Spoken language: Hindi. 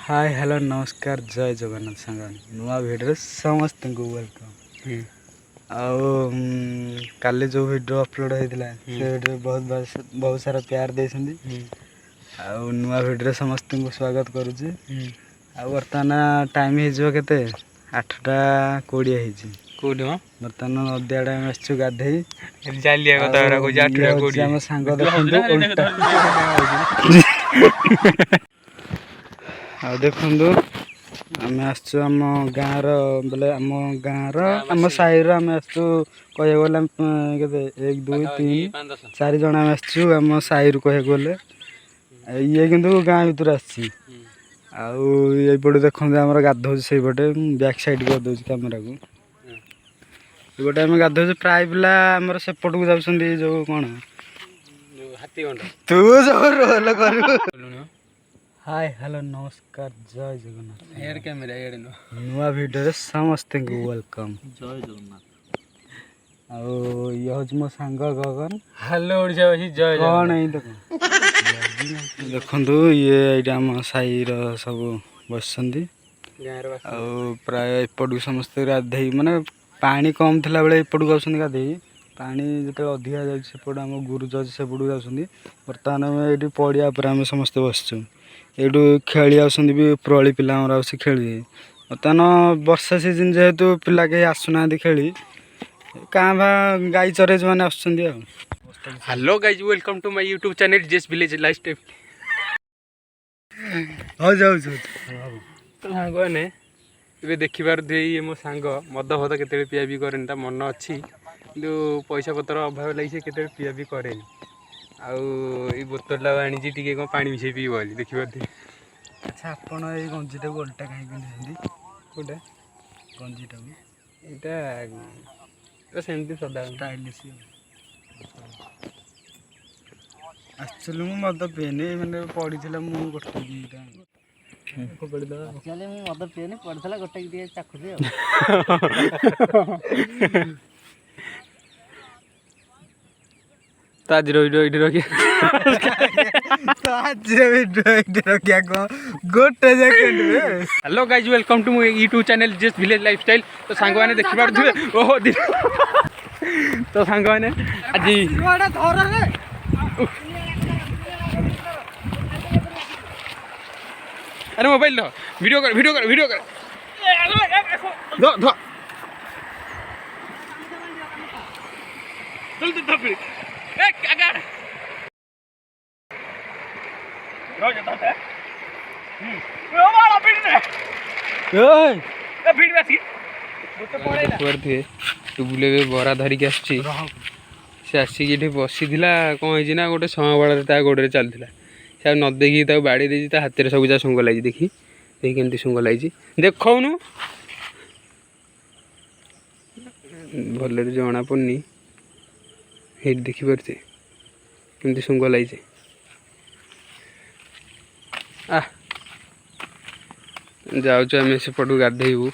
हाय हेलो नमस्कार जय जगन्नाथ सांग नुआ भिडियो समस्त को वेलकम। काली जो वीडियो अपलोड होता है से वीडियो बहुत सारा प्यार देती नुआ भिडियो समस्त को स्वागत करुच्ची। बर्तमान टाइम हो केते 8:20 बर्तमान नदी आड़े आम आसु गाधे आम सांग देखु आम आसचु आम गाँव बोले आम गाँव आम साई आम आसचु कह गले के 1 2 3 4 जन आम आसचु आम साई कह गले ये किंतु गाँ भीतर आसपटे देखते आम गाधो से बैक साइड कर दे कैमेरा को ये आम गाधो प्राय पिला आमर सेपट को जाऊँ जो कौन तू जो रोल कर हाय हेलो नमस्कार जय जगन्नाथ एयर कैमरा एयर नुआ वीडियो समस्त को वेलकम जय जगन्नाथ ये हूँ मो सांग गगन हेलो ओडिशावासी जय कौन है देखु ये आम साई सब बस प्राय एपट समस्त गाधे माने पानी कम थिला बेले एपट को आउछन गाधे पानी जो अधिका जापट आम गुरुज सेपट जाऊँ बर्तमान आम ये पड़िया पर आम समस्त बसचु एटू खेली आसुँच भी प्रली पिला आसी खेली बर्तमान वर्षा सीजन जेहेतु पिला कहीं आसुना खेली क्या भा गाई चरेज मैंने आसुँच। Hello guys welcome to my YouTube channel जेस विलेज लाइफस्टाइल। हो जाओ तो सांग ने ये देखिपारे ये मो सांग मद फद के पिया भी करे मन अच्छी कि पैसा पतर अभाव लगे से पिया भी करे आई बोतल आनी टी पानी मिसे पीब देखिए। अच्छा आपण ये गंजीटा को ओल्टा कहीं पिंधि गोटे गंजीटा को सेमती सदा स्टाइलिश एक्चुअली मु मद पीने मैंने पड़ी मु गोटे मद पीने पड़ा गोटे चाखुरी आज वीडियो रखिए गोटे सेकंड hello guys welcome to my YouTube channel जेस विलेज लाइफस्टाइल। तो सांग मैंने देखि पारथि ओहो तो सांग मैंने आज अरे मोबाइल लो वीडियो कर धो जल्दी धो फिर ए काका रो जाता है ओ वाला फिर ओए ए फिर बसी तो पड़े ना पर थे टुबुले बरा धरी के आसी से आसी के बसी थिला कोन होई ना गोटे समबाळ ता गोडरे चलथिला से न देखि ता बाड़ी देजी ता हाथ रे सब जा सुंग लागी देखि देखि केमती सुंग लागी देखौनु भले जना पड़नी हेट देखी पारे केमती सुंग लगे जाऊँ आम सेपटू गाधेबू